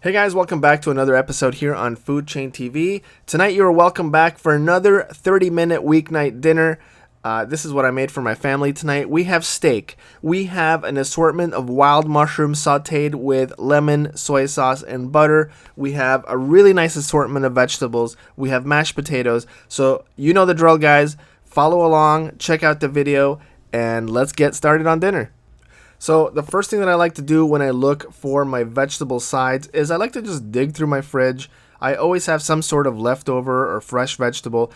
Hey guys, welcome back to another episode here on Food Chain TV. Tonight you are welcome back for another 30-minute weeknight dinner. This is what I made for my family tonight. We have steak. We have an assortment of wild mushrooms sauteed with lemon, soy sauce, and butter. We have a really nice assortment of vegetables. We have mashed potatoes. So you know the drill, guys. Follow along, check out the video, and let's get started on dinner. So the first thing that I like to do when I look for my vegetable sides is I like to just dig through my fridge. I always have some sort of leftover or fresh vegetable.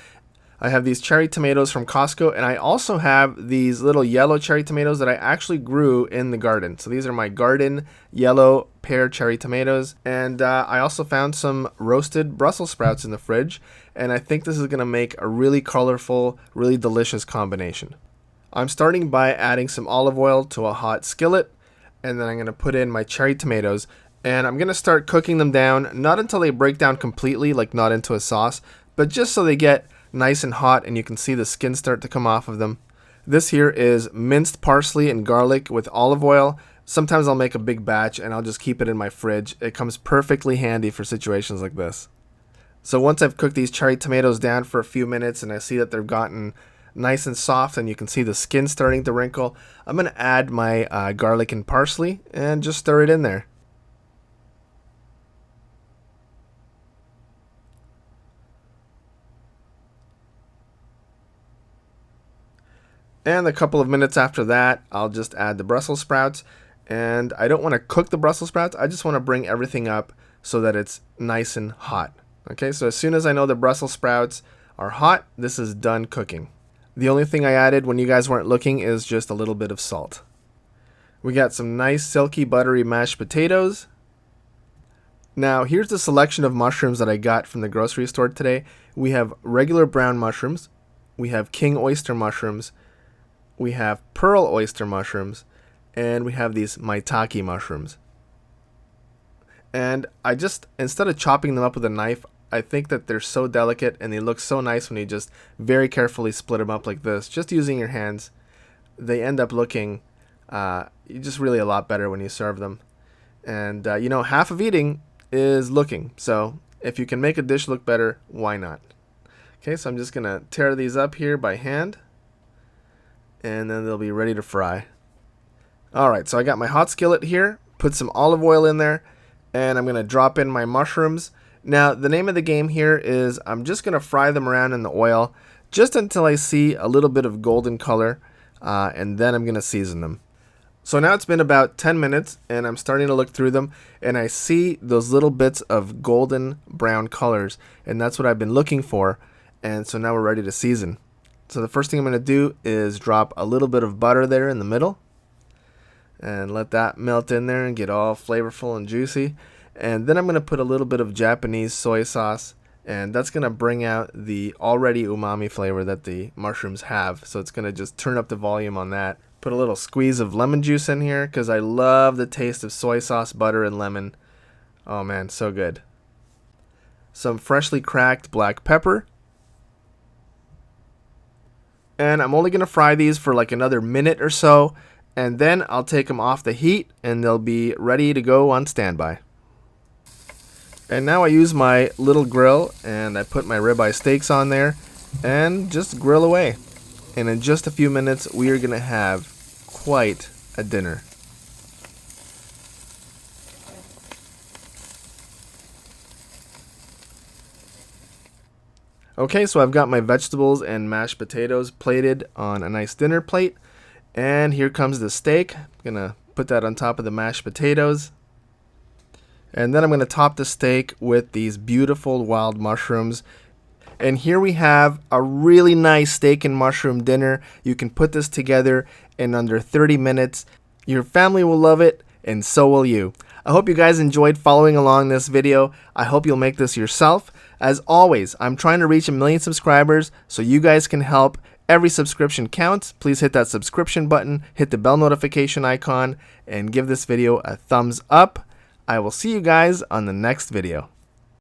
I have these cherry tomatoes from Costco, and I also have these little yellow cherry tomatoes that I actually grew in the garden. So these are my garden yellow pear cherry tomatoes. And I also found some roasted Brussels sprouts in the fridge, and I think this is going to make a really colorful, really delicious combination. I'm starting by adding some olive oil to a hot skillet, and then I'm going to put in my cherry tomatoes, and I'm going to start cooking them down, not until they break down completely, like not into a sauce, but just so they get nice and hot and you can see the skin start to come off of them. This here is minced parsley and garlic with olive oil. Sometimes I'll make a big batch and I'll just keep it in my fridge. It comes perfectly handy for situations like this. So once I've cooked these cherry tomatoes down for a few minutes and I see that they've gotten nice and soft and you can see the skin starting to wrinkle, I'm going to add my garlic and parsley and just stir it in there. And a couple of minutes after that, I'll just add the Brussels sprouts. And I don't want to cook the Brussels sprouts, I just want to bring everything up so that it's nice and hot. Okay, so as soon as I know the Brussels sprouts are hot, this is done cooking. The only thing I added when you guys weren't looking is just a little bit of salt. We got some nice silky buttery mashed potatoes. Now here's the selection of mushrooms that I got from the grocery store today. We have regular brown mushrooms, we have king oyster mushrooms, we have pearl oyster mushrooms, and we have these maitake mushrooms. And I just, instead of chopping them up with a knife, I think that they're so delicate and they look so nice when you just very carefully split them up like this, just using your hands. They end up looking just really a lot better when you serve them. And you know, half of eating is looking. So if you can make a dish look better, why not? Okay, so I'm just going to tear these up here by hand, and then they'll be ready to fry. Alright, so I got my hot skillet here, put some olive oil in there, and I'm going to drop in my mushrooms. Now, the name of the game here is I'm just going to fry them around in the oil just until I see a little bit of golden color, and then I'm going to season them. So now it's been about 10 minutes, and I'm starting to look through them, and I see those little bits of golden brown colors, and that's what I've been looking for, and so now we're ready to season. So the first thing I'm going to do is drop a little bit of butter there in the middle, and let that melt in there and get all flavorful and juicy. And then I'm going to put a little bit of Japanese soy sauce, and that's going to bring out the already umami flavor that the mushrooms have. So it's going to just turn up the volume on that. Put a little squeeze of lemon juice in here because I love the taste of soy sauce, butter, and lemon. Oh man, so good. Some freshly cracked black pepper. And I'm only going to fry these for like another minute or so, and then I'll take them off the heat and they'll be ready to go on standby. And now I use my little grill and I put my ribeye steaks on there and just grill away. And in just a few minutes we are going to have quite a dinner. Okay, so I've got my vegetables and mashed potatoes plated on a nice dinner plate. And here comes the steak. I'm going to put that on top of the mashed potatoes. And then I'm going to top the steak with these beautiful wild mushrooms. And here we have a really nice steak and mushroom dinner. You can put this together in under 30 minutes. Your family will love it, and so will you. I hope you guys enjoyed following along this video. I hope you'll make this yourself. As always, I'm trying to reach 1 million subscribers, so you guys can help. Every subscription counts. Please hit that subscription button, hit the bell notification icon, and give this video a thumbs up. I will see you guys on the next video.